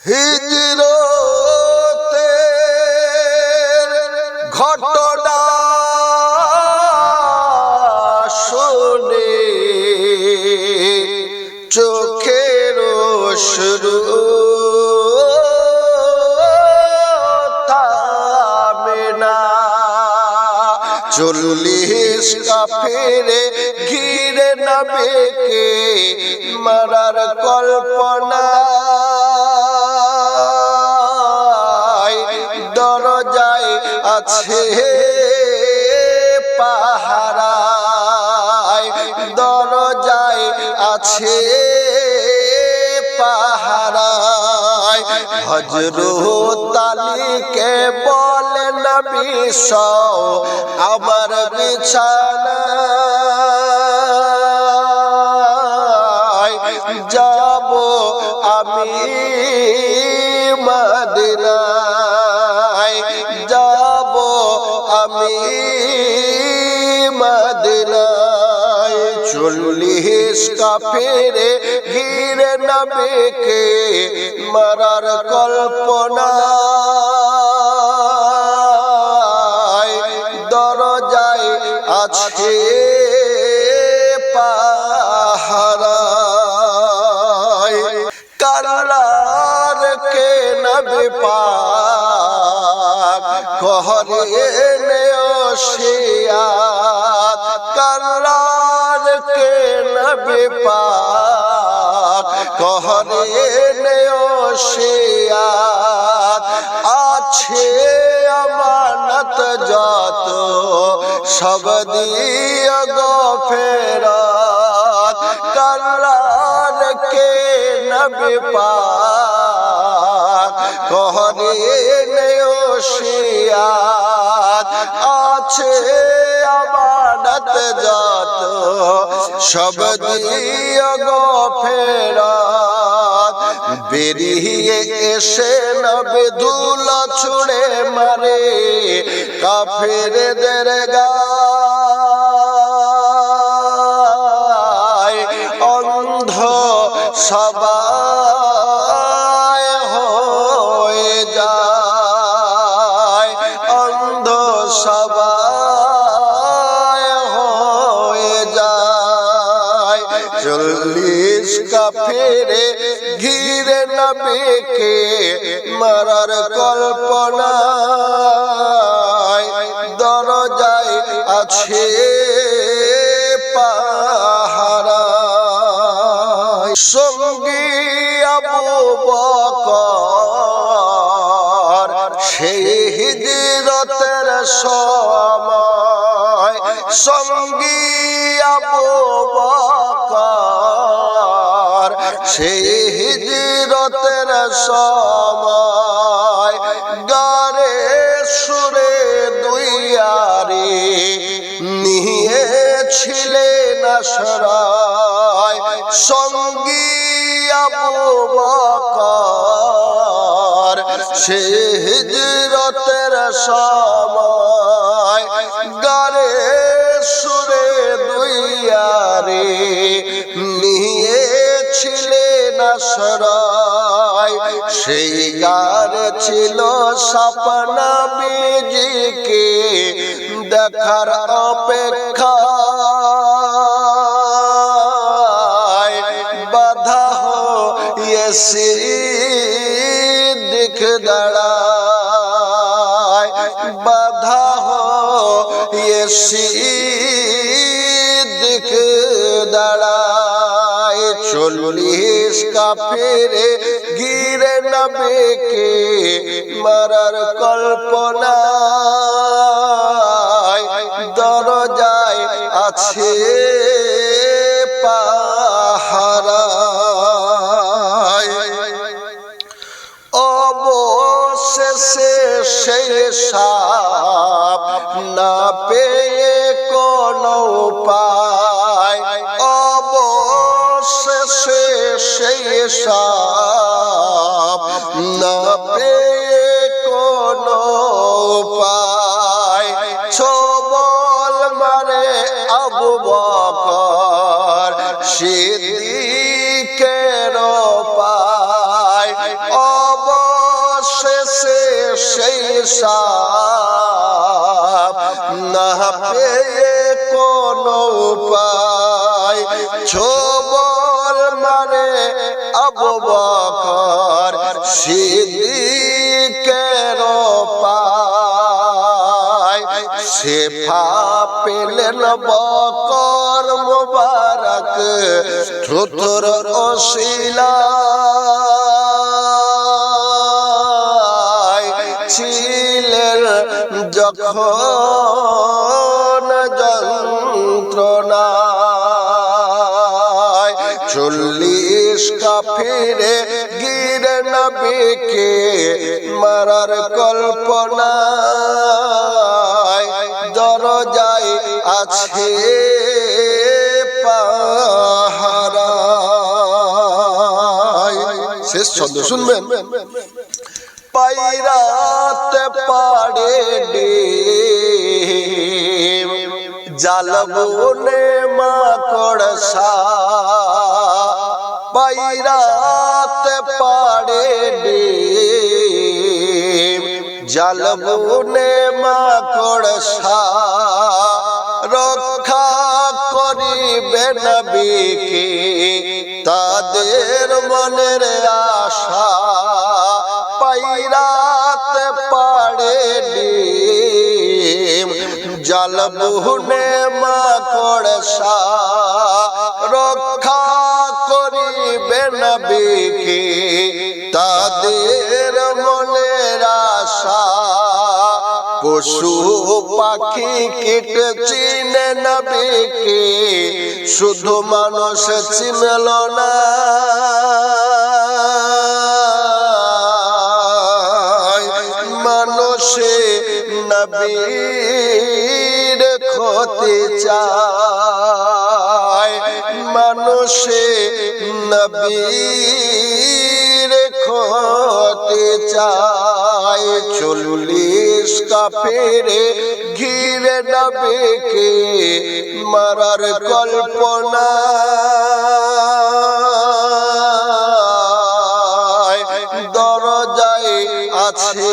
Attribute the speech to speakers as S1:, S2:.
S1: হিজরতের ঘটনা শুনে চোখের শুরু থামে না। 40 কাফেরে ঘিরে নবীকে মারার কল্পনা, দরজায় আছে পাহারায়, দরজায় আছে পাহারায়। হযরত আলীকে বলে নবী সও আমার বিছানায়, যাব আমি মদিনায়, যাব আমি মদিনায়। 40 কাফেরে ঘিরে নবীকে মারার কল্পনা, দরজায় আছে পাহারায়। কারার কে নবী পাক করেন ওসিয়াত, কারার কে নবী পাক করেন ওসিয়াত। আছে আমানত যত সব দিও গো ফেরত, কারার কে নবী পাক করেন ওসিয়াত। আছে আমানত যত সব দিও গো ফেরত। বেরিয়ে এসে নবী ধুলো ছুঁড়ে মারে কাফেরদের গায়, অন্ধ সবাই হয়ে যায়, অন্ধ সবাই হয়ে যায়। 40 কাফেরে ঘিরে নবীকে মারার কল্পনায়, দরজায় আছে পাহারায়। সঙ্গী আবু বকর সেই হিজরতের সময়, সঙ্গী আবু বকর সেই হিজরতের সময়। গারে সুরে দুইয়ারে নিয়েছিলেন আশ্রয়, সঙ্গী আবু বকর সেই হিজরতের সময়। গারে সুরে দুইয়ারে নিয়েছিলেন আশ্রয়, সেই গারে ছিল স্বপ্ন বিজিকে দেখার অপেক্ষায়। বাধা হয়ে সিদ্দিক দাঁড়ায়, বাধা হয়ে সিদ্দিক দাঁড়ায়। 40 কাফেরে ঘিরে নবীকে মারার কল্পনায়, দরজায় আছে পাহারায়। অবশেষে সেই সাপ না পেয়ে কোনো উপায়, অবশেষে সেই সাপ না পেয়ে কোনো উপায়। ছবল মারে আবু বকর সিদ্দিকের পায়, সেই সাপ না পেয়ে কোনো উপায় ছোবল মারে আবু বকর সিদ্দিকের পায় শেফা পেলেন বকর মুবারক থুতর ওসিলায় ছিলেন যখন যন্ত্রণায় 40 কাফিরে গিরে নবীকে মারার কল্পনায় দরজায় আছে পাহারায়। শেষ ছন্দ শুনবেন। পায়রাতে পাড়ে ডিম জাল বুনে মাকড়সা পায়রাতে পাড়ে ডিম জাল বুনে মাকড়সা রক্ষা করিবে নবীকে তাদের মনের আশা পায়রাতে পাড়ে ডিম জাল বুনে মাকড়সা রক্ষা করিবে নবীকে তাদের মনের আশা পশু পাখি কীট চিনে নবীকে শুধু মানুষ চিনল না মানুষে নবীর ক্ষতি চায় মানুষে নবীর ক্ষতি চায় 40 কাফিরে ঘিরে নবীকে মারার কল্পনা দরজায় আছে